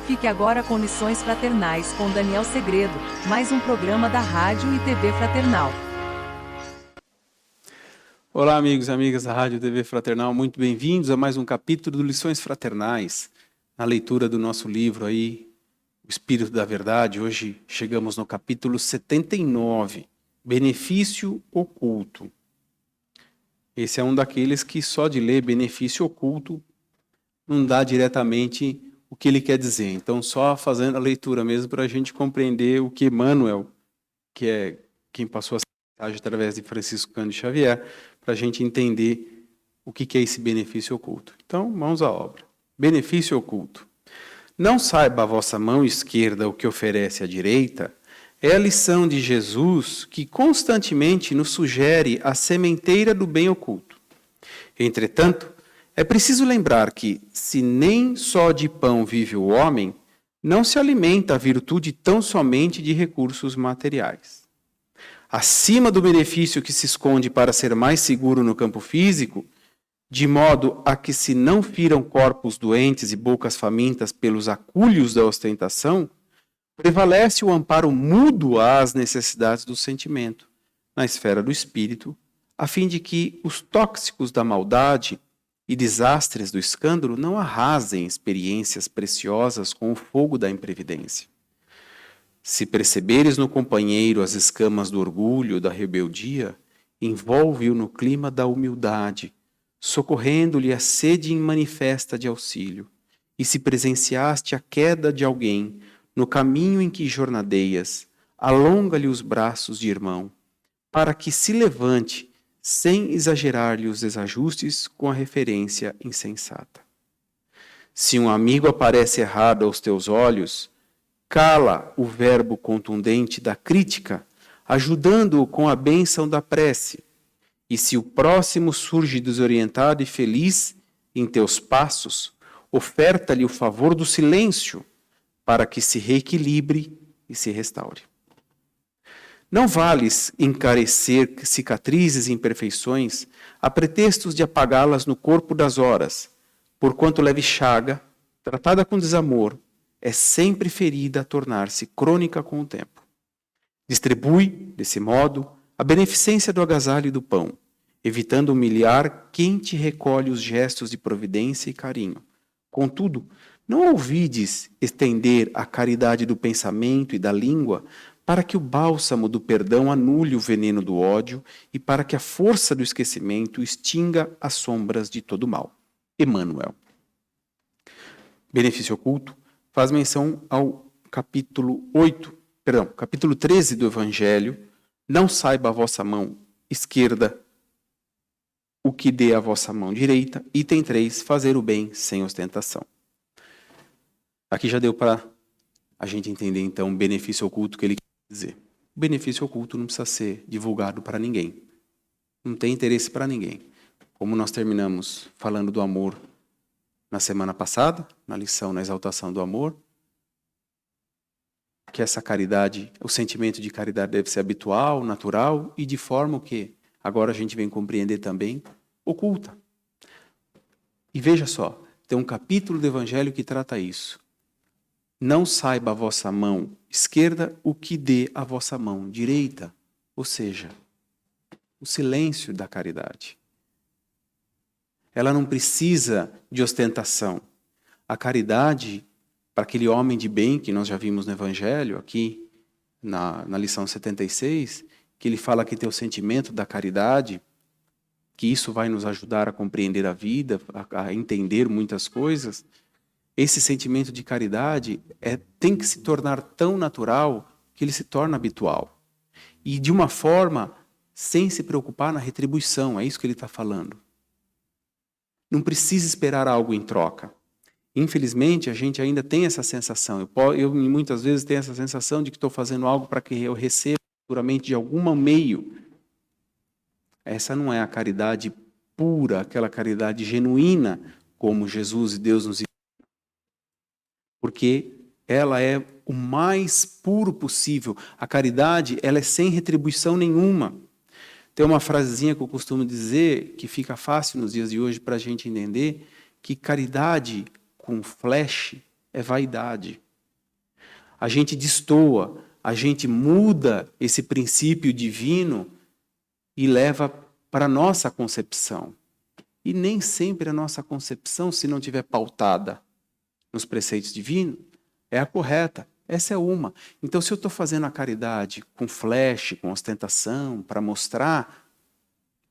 Fique agora com Lições Fraternais com Daniel Segredo, mais um programa da Rádio e TV Fraternal. Olá, amigos e amigas da Rádio e TV Fraternal, muito bem-vindos a mais um capítulo do Lições Fraternais, na leitura do nosso livro aí, O Espírito da Verdade. Hoje chegamos no capítulo 79, Benefício Oculto. Esse é um daqueles que só de ler benefício oculto não dá diretamente o que ele quer dizer. Então, só fazendo a leitura mesmo para a gente compreender o que Emmanuel, que é quem passou a mensagem através de Francisco Cândido Xavier, para a gente entender o que é esse benefício oculto. Então, vamos à obra. Benefício oculto. Não saiba a vossa mão esquerda o que oferece a direita, é a lição de Jesus que constantemente nos sugere a sementeira do bem oculto. Entretanto, é preciso lembrar que, se nem só de pão vive o homem, não se alimenta a virtude tão somente de recursos materiais. Acima do benefício que se esconde para ser mais seguro no campo físico, de modo a que se não firam corpos doentes e bocas famintas pelos acúlios da ostentação, prevalece o amparo mútuo às necessidades do sentimento, na esfera do espírito, a fim de que os tóxicos da maldade e desastres do escândalo não arrasem experiências preciosas com o fogo da imprevidência. Se perceberes no companheiro as escamas do orgulho, da rebeldia, envolve-o no clima da humildade, socorrendo-lhe a sede manifesta de auxílio. E se presenciaste a queda de alguém no caminho em que jornadeias, alonga-lhe os braços de irmão, para que se levante sem exagerar-lhe os desajustes com a referência insensata. Se um amigo aparece errado aos teus olhos, cala o verbo contundente da crítica, ajudando-o com a bênção da prece. E se o próximo surge desorientado e feliz em teus passos, oferta-lhe o favor do silêncio, para que se reequilibre e se restaure. Não vales encarecer cicatrizes e imperfeições a pretextos de apagá-las no corpo das horas, porquanto leve chaga, tratada com desamor, é sempre ferida a tornar-se crônica com o tempo. Distribui, desse modo, a beneficência do agasalho e do pão, evitando humilhar quem te recolhe os gestos de providência e carinho. Contudo, não ouvides estender a caridade do pensamento e da língua para que o bálsamo do perdão anule o veneno do ódio e para que a força do esquecimento extinga as sombras de todo mal. Emmanuel. Benefício oculto faz menção ao capítulo 13 do Evangelho. Não saiba a vossa mão esquerda o que dê a vossa mão direita. Item 3, fazer o bem sem ostentação. Aqui já deu para a gente entender, então, o benefício oculto que ele quer dizer. O benefício oculto não precisa ser divulgado para ninguém. Não tem interesse para ninguém. Como nós terminamos falando do amor na semana passada, na lição na exaltação do amor, que essa caridade, o sentimento de caridade deve ser habitual, natural e de forma que agora a gente vem compreender também, oculta. E veja só, tem um capítulo do Evangelho que trata isso. Não saiba a vossa mão esquerda o que dê a vossa mão direita, ou seja, o silêncio da caridade. Ela não precisa de ostentação. A caridade, para aquele homem de bem que nós já vimos no Evangelho, aqui na lição 76, que ele fala que tem o sentimento da caridade, que isso vai nos ajudar a compreender a vida, a entender muitas coisas. Esse sentimento de caridade tem que se tornar tão natural que ele se torna habitual. E de uma forma sem se preocupar na retribuição, é isso que ele está falando. Não precisa esperar algo em troca. Infelizmente, a gente ainda tem essa sensação. Eu muitas vezes tenho essa sensação de que estou fazendo algo para que eu receba futuramente de algum meio. Essa não é a caridade pura, aquela caridade genuína, como Jesus e Deus nos porque ela é o mais puro possível. A caridade, ela é sem retribuição nenhuma. Tem uma frasezinha que eu costumo dizer, que fica fácil nos dias de hoje para a gente entender, que caridade com flash é vaidade. A gente destoa, a gente muda esse princípio divino e leva para a nossa concepção. E nem sempre a nossa concepção, se não estiver pautada nos preceitos divinos, é a correta. Essa é uma. Então, se eu estou fazendo a caridade com flash, com ostentação, para mostrar,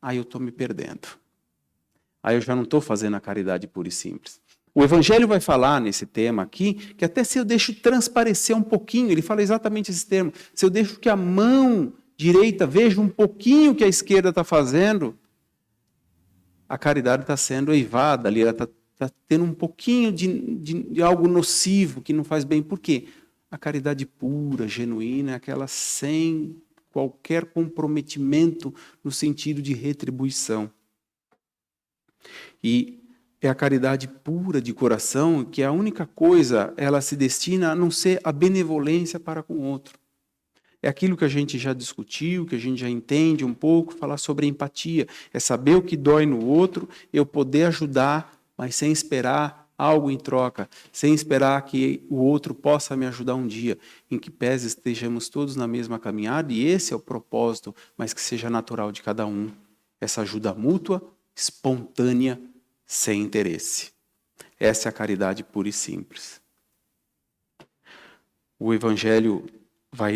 aí eu estou me perdendo. Aí eu já não estou fazendo a caridade pura e simples. O Evangelho vai falar nesse tema aqui, que até se eu deixo transparecer um pouquinho, ele fala exatamente esse termo, se eu deixo que a mão direita veja um pouquinho o que a esquerda está fazendo, a caridade está sendo eivada ali, ela está tendo um pouquinho de algo nocivo que não faz bem. Por quê? A caridade pura, genuína, é aquela sem qualquer comprometimento no sentido de retribuição. E é a caridade pura de coração que a única coisa, ela se destina a não ser a benevolência para com o outro. É aquilo que a gente já discutiu, que a gente já entende um pouco, falar sobre empatia. É saber o que dói no outro, eu poder ajudar, mas sem esperar algo em troca, sem esperar que o outro possa me ajudar um dia, em que pese estejamos todos na mesma caminhada, e esse é o propósito, mas que seja natural de cada um. Essa ajuda mútua, espontânea, sem interesse. Essa é a caridade pura e simples. O Evangelho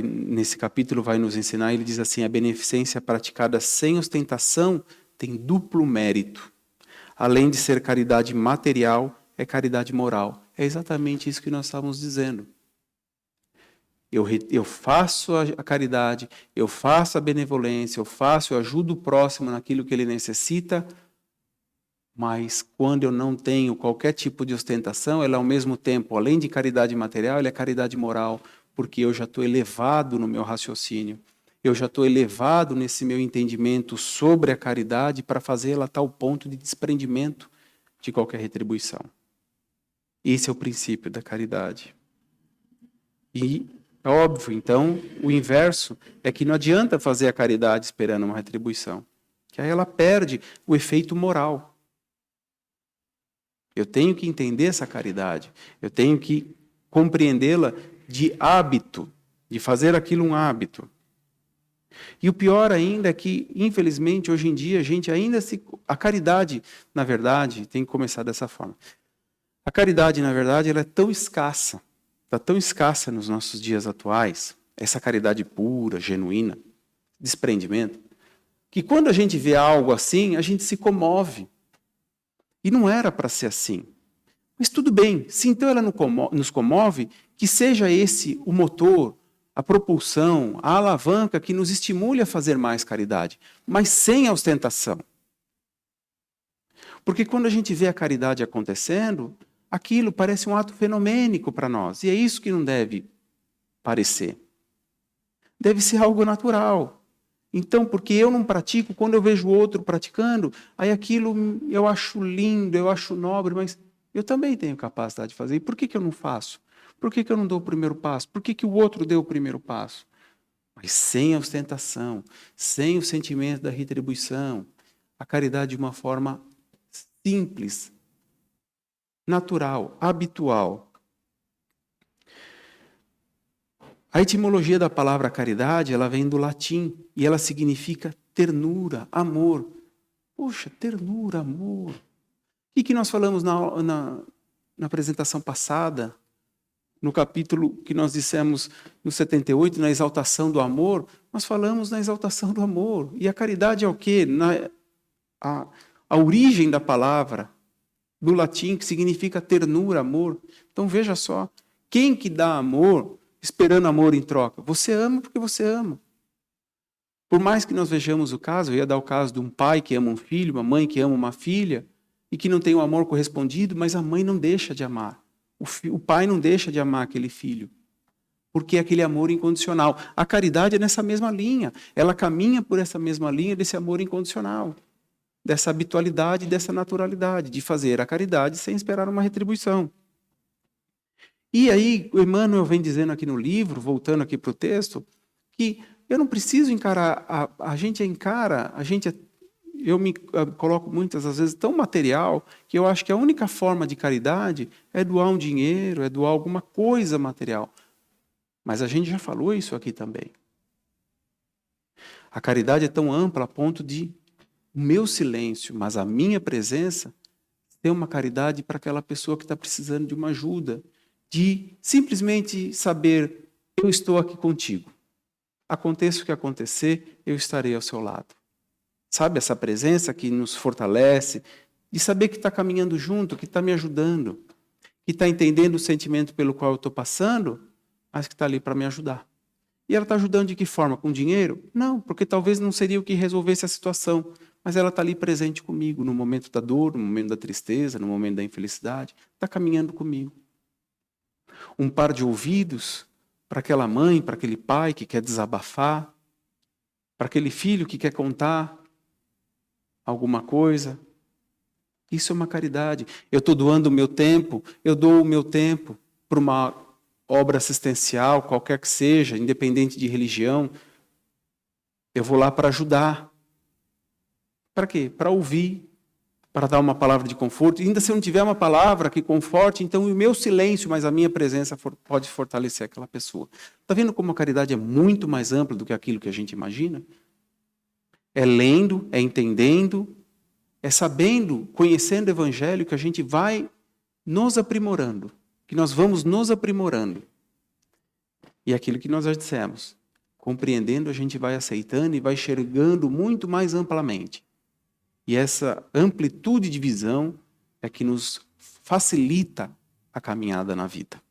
nesse capítulo vai nos ensinar, ele diz assim, a beneficência praticada sem ostentação tem duplo mérito. Além de ser caridade material, é caridade moral. É exatamente isso que nós estávamos dizendo. Eu faço a caridade, eu faço a benevolência, eu ajudo o próximo naquilo que ele necessita, mas quando eu não tenho qualquer tipo de ostentação, ela ao mesmo tempo, além de caridade material, ela é caridade moral, porque eu já estou elevado no meu raciocínio, eu já estou elevado nesse meu entendimento sobre a caridade para fazê-la a tal ponto de desprendimento de qualquer retribuição. Esse é o princípio da caridade. E, é óbvio, então, o inverso é que não adianta fazer a caridade esperando uma retribuição, que aí ela perde o efeito moral. Eu tenho que entender essa caridade, eu tenho que compreendê-la de hábito, de fazer aquilo um hábito. E o pior ainda é que, infelizmente, hoje em dia, a gente ainda a caridade, na verdade, tem que começar dessa forma. A caridade, na verdade, ela é tão escassa, está tão escassa nos nossos dias atuais, essa caridade pura, genuína, desprendimento, que quando a gente vê algo assim, a gente se comove. E não era para ser assim. Mas tudo bem, se então ela nos comove, que seja esse o motor, a propulsão, a alavanca que nos estimule a fazer mais caridade, mas sem a ostentação. Porque quando a gente vê a caridade acontecendo, aquilo parece um ato fenomênico para nós. E é isso que não deve parecer. Deve ser algo natural. Então, porque eu não pratico, quando eu vejo o outro praticando, aí aquilo eu acho lindo, eu acho nobre, mas eu também tenho capacidade de fazer. E por que eu não faço? Por que eu não dou o primeiro passo? Por que o outro deu o primeiro passo? Mas sem a ostentação, sem o sentimento da retribuição, a caridade de uma forma simples, natural, habitual. A etimologia da palavra caridade, ela vem do latim e ela significa ternura, amor. Poxa, ternura, amor. O que nós falamos na apresentação passada, no capítulo que nós dissemos no 78, na exaltação do amor, nós falamos na exaltação do amor. E a caridade é o quê? A origem da palavra, do latim, que significa ternura, amor. Então veja só, quem que dá amor esperando amor em troca? Você ama porque você ama. Por mais que nós vejamos o caso, eu ia dar o caso de um pai que ama um filho, uma mãe que ama uma filha, e que não tem o amor correspondido, mas a mãe não deixa de amar. O pai não deixa de amar aquele filho, porque é aquele amor incondicional. A caridade é nessa mesma linha, ela caminha por essa mesma linha desse amor incondicional, dessa habitualidade, dessa naturalidade, de fazer a caridade sem esperar uma retribuição. E aí, o Emmanuel vem dizendo aqui no livro, voltando aqui para o texto, que eu não preciso encarar, a gente eu me coloco muitas às vezes tão material que eu acho que a única forma de caridade é doar um dinheiro, é doar alguma coisa material. Mas a gente já falou isso aqui também. A caridade é tão ampla a ponto de o meu silêncio, mas a minha presença, ter uma caridade para aquela pessoa que está precisando de uma ajuda, de simplesmente saber, eu estou aqui contigo. Aconteça o que acontecer, eu estarei ao seu lado. Sabe, essa presença que nos fortalece, de saber que está caminhando junto, que está me ajudando, que está entendendo o sentimento pelo qual eu estou passando, mas que está ali para me ajudar. E ela está ajudando de que forma? Com dinheiro? Não, porque talvez não seria o que resolvesse a situação, mas ela está ali presente comigo, no momento da dor, no momento da tristeza, no momento da infelicidade, está caminhando comigo. Um par de ouvidos para aquela mãe, para aquele pai que quer desabafar, para aquele filho que quer contar alguma coisa. Isso é uma caridade. Eu estou doando o meu tempo, eu dou o meu tempo para uma obra assistencial, qualquer que seja, independente de religião. Eu vou lá para ajudar. Para quê? Para ouvir, para dar uma palavra de conforto. E ainda se eu não tiver uma palavra que conforte, então o meu silêncio, mas a minha presença pode fortalecer aquela pessoa. Está vendo como a caridade é muito mais ampla do que aquilo que a gente imagina? É lendo, é entendendo, é sabendo, conhecendo o Evangelho, que a gente vai nos aprimorando, que nós vamos nos aprimorando. E aquilo que nós já dissemos, compreendendo, a gente vai aceitando e vai enxergando muito mais amplamente. E essa amplitude de visão é que nos facilita a caminhada na vida.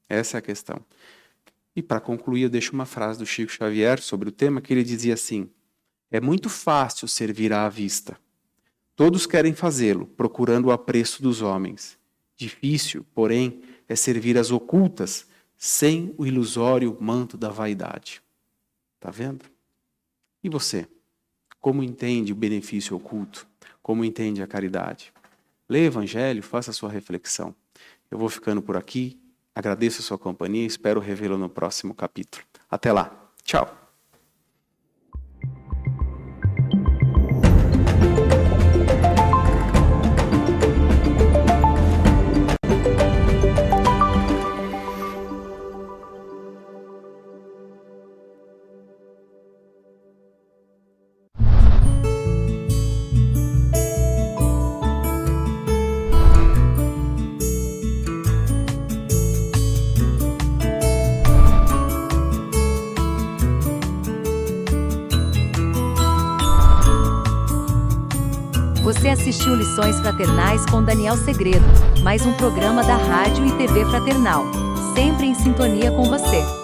Essa é a questão. E para concluir, eu deixo uma frase do Chico Xavier sobre o tema, que ele dizia assim: é muito fácil servir à vista. Todos querem fazê-lo, procurando o apreço dos homens. Difícil, porém, é servir às ocultas, sem o ilusório manto da vaidade. Está vendo? E você? Como entende o benefício oculto? Como entende a caridade? Leia o Evangelho, faça a sua reflexão. Eu vou ficando por aqui, agradeço a sua companhia e espero revê-lo no próximo capítulo. Até lá. Tchau. Você assistiu Lições Fraternais com Daniel Segredo, mais um programa da Rádio e TV Fraternal, sempre em sintonia com você.